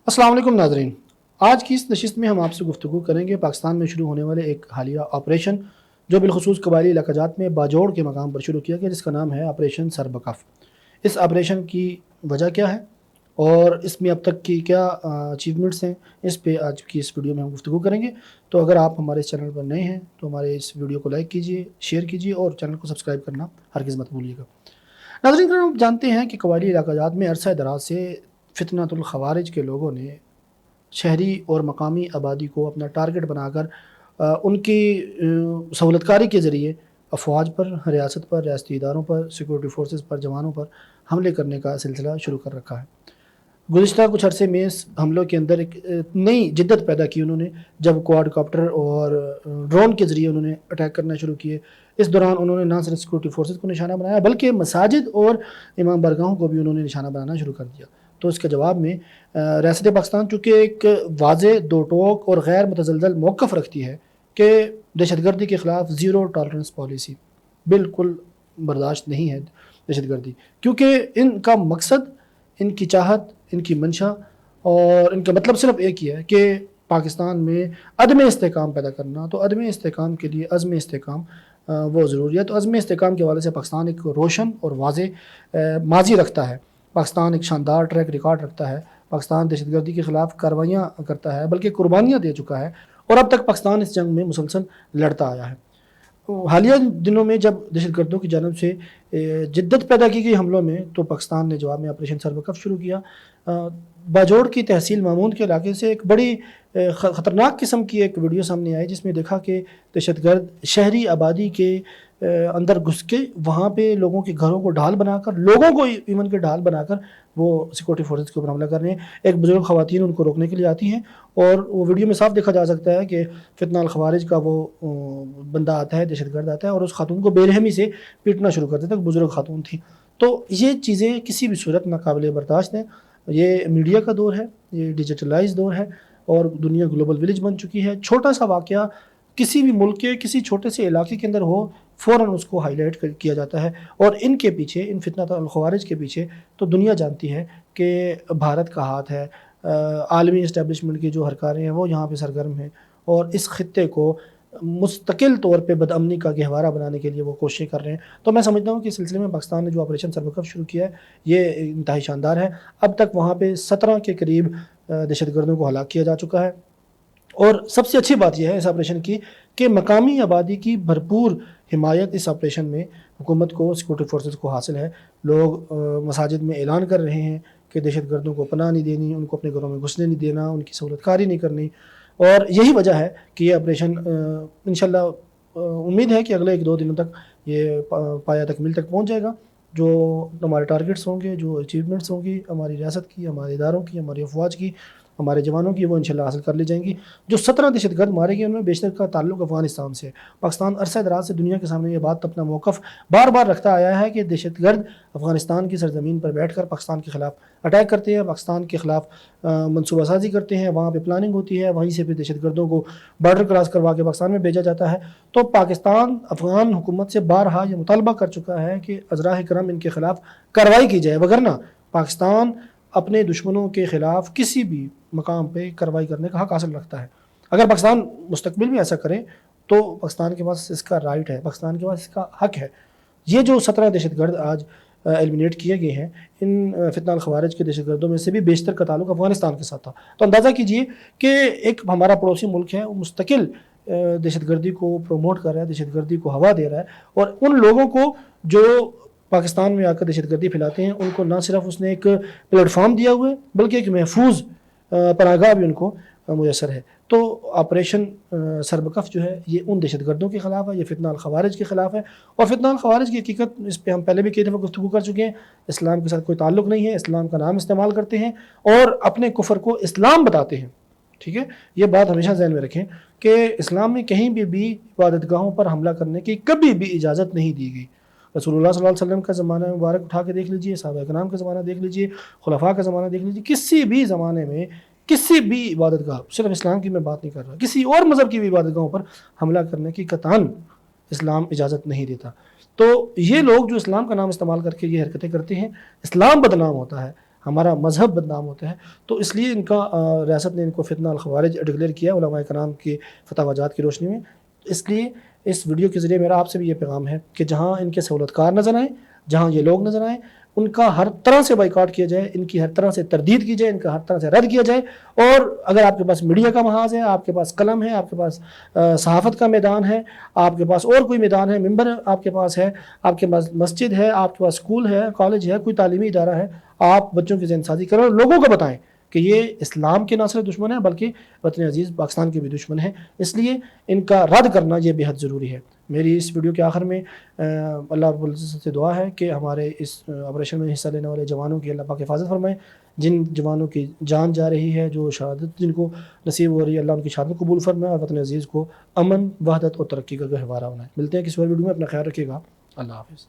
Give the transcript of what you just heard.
السلام علیکم ناظرین، آج کی اس نشست میں ہم آپ سے گفتگو کریں گے پاکستان میں شروع ہونے والے ایک حالیہ آپریشن جو بالخصوص قبائلی علاقہ جات میں باجوڑ کے مقام پر شروع کیا گیا، جس کا نام ہے آپریشن سربکف۔ اس آپریشن کی وجہ کیا ہے اور اس میں اب تک کی کیا اچیومنٹس ہیں، اس پہ آج کی اس ویڈیو میں ہم گفتگو کریں گے۔ تو اگر آپ ہمارے اس چینل پر نئے ہیں تو ہمارے اس ویڈیو کو لائک کیجیے، شیئر کیجیے اور چینل کو سبسکرائب کرنا ہرگز مت بھولیے گا۔ ناظرین، ہم جانتے ہیں کہ قبائلی علاقہ جات میں عرصہ دراز سے فتنۃ الخوارج کے لوگوں نے شہری اور مقامی آبادی کو اپنا ٹارگٹ بنا کر ان کی سہولت کاری کے ذریعے افواج پر، ریاست پر، ریاستی اداروں پر، سیکورٹی فورسز پر، جوانوں پر حملے کرنے کا سلسلہ شروع کر رکھا ہے۔ گزشتہ کچھ عرصے میں اس حملوں کے اندر ایک نئی جدت پیدا کی انہوں نے، جب کوارڈ کاپٹر اور ڈرون کے ذریعے انہوں نے اٹیک کرنا شروع کیے۔ اس دوران انہوں نے نہ صرف سیکورٹی فورسز کو نشانہ بنایا بلکہ مساجد اور امام بارگاہوں کو بھی انہوں نے نشانہ بنانا شروع کر دیا۔ تو اس کے جواب میں ریاست پاکستان چونکہ ایک واضح، دو ٹوک اور غیر متزلزل موقف رکھتی ہے کہ دہشت گردی کے خلاف زیرو ٹالرنس پالیسی، بالکل برداشت نہیں ہے دہشت گردی، کیونکہ ان کا مقصد، ان کی چاہت، ان کی منشا اور ان کا مطلب صرف ایک ہی ہے کہ پاکستان میں عدم استحکام پیدا کرنا۔ تو عدم استحکام کے لیے عزم استحکام وہ ضروری ہے۔ تو عزم استحکام کے حوالے سے پاکستان ایک روشن اور واضح ماضی رکھتا ہے، پاکستان ایک شاندار ٹریک ریکارڈ رکھتا ہے، پاکستان دہشت گردی کے خلاف کارروائیاں کرتا ہے بلکہ قربانیاں دے چکا ہے، اور اب تک پاکستان اس جنگ میں مسلسل لڑتا آیا ہے۔ حالیہ دنوں میں جب دہشت گردوں کی جانب سے جدت پیدا کی گئی حملوں میں، تو پاکستان نے جواب میں آپریشن سربکف شروع کیا۔ باجوڑ کی تحصیل ماموند کے علاقے سے ایک بڑی خطرناک قسم کی ایک ویڈیو سامنے آئی، جس میں دیکھا کہ دہشت گرد شہری آبادی کے اندر گھس کے وہاں پہ لوگوں کے گھروں کو ڈھال بنا کر، لوگوں کو ایون کے ڈھال بنا کر وہ سیکورٹی فورسز کے اوپر حملہ کر رہے ہیں۔ ایک بزرگ خواتین ان کو روکنے کے لیے آتی ہیں اور وہ ویڈیو میں صاف دیکھا جا سکتا ہے کہ فتنہ الخوارج کا وہ بندہ آتا ہے، دہشت گرد آتا ہے اور اس خاتون کو بے رحمی سے پیٹنا شروع کر دیتا ہے۔ ایک بزرگ خاتون تھی۔ تو یہ چیزیں کسی بھی صورت ناقابل برداشت ہیں۔ یہ میڈیا کا دور ہے، یہ ڈیجیٹلائز دور ہے اور دنیا گلوبل ولیج بن چکی ہے۔ چھوٹا سا واقعہ کسی بھی ملک کے کسی چھوٹے سے علاقے کے اندر ہو، فوراً اس کو ہائی لائٹ کیا جاتا ہے، اور ان کے پیچھے، ان فتنہ الخوارج کے پیچھے تو دنیا جانتی ہے کہ بھارت کا ہاتھ ہے۔ عالمی اسٹیبلشمنٹ کی جو ہرکاریں ہیں وہ یہاں پہ سرگرم ہیں اور اس خطے کو مستقل طور پہ بدامنی کا گہوارہ بنانے کے لیے وہ کوششیں کر رہے ہیں۔ تو میں سمجھتا ہوں کہ اس سلسلے میں پاکستان نے جو آپریشن سربکف شروع کیا ہے یہ انتہائی شاندار ہے۔ اب تک وہاں پہ 17 کے قریب دہشت گردوں کو ہلاک کیا جا چکا ہے، اور سب سے اچھی بات یہ ہے اس آپریشن کی کہ مقامی آبادی کی بھرپور حمایت اس آپریشن میں حکومت کو، سیکورٹی فورسز کو حاصل ہے۔ لوگ مساجد میں اعلان کر رہے ہیں کہ دہشت گردوں کو پناہ نہیں دینی، ان کو اپنے گھروں میں گھسنے نہیں دینا، ان کی سہولت کاری نہیں کرنی، اور یہی وجہ ہے کہ یہ آپریشن انشاءاللہ امید ہے کہ اگلے 1-2 دنوں تک یہ پایہ تکمیل تک پہنچ جائے گا۔ جو ہمارے ٹارگٹس ہوں گے، جو اچیومنٹس ہوں گی ہماری ریاست کی، ہمارے اداروں کی، ہماری افواج کی، ہمارے جوانوں کی، وہ انشاءاللہ حاصل کر لی جائیں گی۔ جو 17 دہشت گرد مارے گئے ان میں بیشتر کا تعلق افغانستان سے ہے۔ پاکستان عرصہ دراز سے دنیا کے سامنے یہ بات اپنا موقف بار بار رکھتا آیا ہے کہ دہشت گرد افغانستان کی سرزمین پر بیٹھ کر پاکستان کے خلاف اٹیک کرتے ہیں، پاکستان کے خلاف منصوبہ سازی کرتے ہیں، وہاں پہ پلاننگ ہوتی ہے، وہیں سے پھر دہشت گردوں کو بارڈر کراس کروا کے پاکستان میں بھیجا جاتا ہے۔ تو پاکستان افغان حکومت سے بارہا یہ مطالبہ کر چکا ہے کہ عذراء کرم ان کے خلاف کارروائی کی جائے، وگرنہ پاکستان اپنے دشمنوں کے خلاف کسی بھی مقام پہ کارروائی کرنے کا حق حاصل رکھتا ہے۔ اگر پاکستان مستقبل میں ایسا کرے تو پاکستان کے پاس اس کا رائٹ ہے، پاکستان کے پاس اس کا حق ہے۔ یہ جو 17 دہشت گرد آج ایلیمنیٹ کیے گئے ہیں، ان فتنہ الخوارج کے دہشت گردوں میں سے بھی بیشتر کا تعلق افغانستان کے ساتھ تھا۔ تو اندازہ کیجئے کہ ایک ہمارا پڑوسی ملک ہے، وہ مستقل دہشت گردی کو پروموٹ کر رہا ہے، دہشت گردی کو ہوا دے رہا ہے، اور ان لوگوں کو جو پاکستان میں آ کر دہشت گردی پھیلاتے ہیں ان کو نہ صرف اس نے ایک پلیٹ فارم دیا ہوا ہے بلکہ ایک محفوظ پناہگاہ بھی ان کو میسر ہے۔ تو آپریشن سربکف جو ہے یہ ان دہشت گردوں کے خلاف ہے، یہ فتنہ الخوارج کے خلاف ہے، اور فتنہ الخوارج کی حقیقت اس پہ ہم پہلے بھی کئی دفعہ گفتگو کر چکے ہیں۔ اسلام کے ساتھ کوئی تعلق نہیں ہے، اسلام کا نام استعمال کرتے ہیں اور اپنے کفر کو اسلام بتاتے ہیں۔ ٹھیک ہے، یہ بات ہمیشہ ذہن میں رکھیں کہ اسلام میں کہیں بھی عبادت گاہوں پر حملہ کرنے کی کبھی بھی اجازت نہیں دی گئی۔ رسول اللہ صلی اللہ علیہ وسلم کا زمانہ مبارک اٹھا کے دیکھ لیجئے، صحابہ کرام کا زمانہ دیکھ لیجئے، خلفاء کا زمانہ دیکھ لیجئے، کسی بھی زمانے میں کسی بھی عبادت گاہ، صرف اسلام کی میں بات نہیں کر رہا، کسی اور مذہب کی بھی عبادت گاہوں پر حملہ کرنے کی قطعاً اسلام اجازت نہیں دیتا۔ تو یہ لوگ جو اسلام کا نام استعمال کر کے یہ حرکتیں کرتے ہیں، اسلام بدنام ہوتا ہے۔ ہمارا مذہب بدنام ہوتا ہے. تو اس لیے ان کا ریاست نے ان کو فتنہ الخوارج ڈکلیئر کیا علماء کرام کی فتاوی جات کی روشنی میں. اس لیے اس ویڈیو کے ذریعے میرا آپ سے بھی یہ پیغام ہے کہ جہاں ان کے سہولت کار نظر آئیں، جہاں یہ لوگ نظر آئیں، ان کا ہر طرح سے بائیکاٹ کیا جائے، ان کی ہر طرح سے تردید کی جائے، ان کا ہر طرح سے رد کیا جائے. اور اگر آپ کے پاس میڈیا کا محاذ ہے، آپ کے پاس قلم ہے، آپ کے پاس صحافت کا میدان ہے، آپ کے پاس اور کوئی میدان ہے، ممبر آپ کے پاس ہے، آپ کے پاس مسجد ہے، آپ کے پاس اسکول ہے، کالج ہے، کوئی تعلیمی ادارہ ہے، آپ بچوں کی ذہن سازی کریں اور لوگوں کو بتائیں کہ یہ اسلام کے نہ صرف دشمن ہیں بلکہ وطن عزیز پاکستان کے بھی دشمن ہیں. اس لیے ان کا رد کرنا یہ بے حد ضروری ہے. میری اس ویڈیو کے آخر میں اللہ رب العزت سے دعا ہے کہ ہمارے اس آپریشن میں حصہ لینے والے جوانوں کی اللہ پاک حفاظت فرمائے. جن جوانوں کی جان جا رہی ہے، جو شہادت جن کو نصیب ہو رہی ہے، اللہ ان کی شہادت قبول فرمائے اور وطن عزیز کو امن، وحدت اور ترقی کا گہوارہ بنائے. ملتے ہیں کسی اور ویڈیو میں. اپنا خیال رکھیے گا. اللہ حافظ.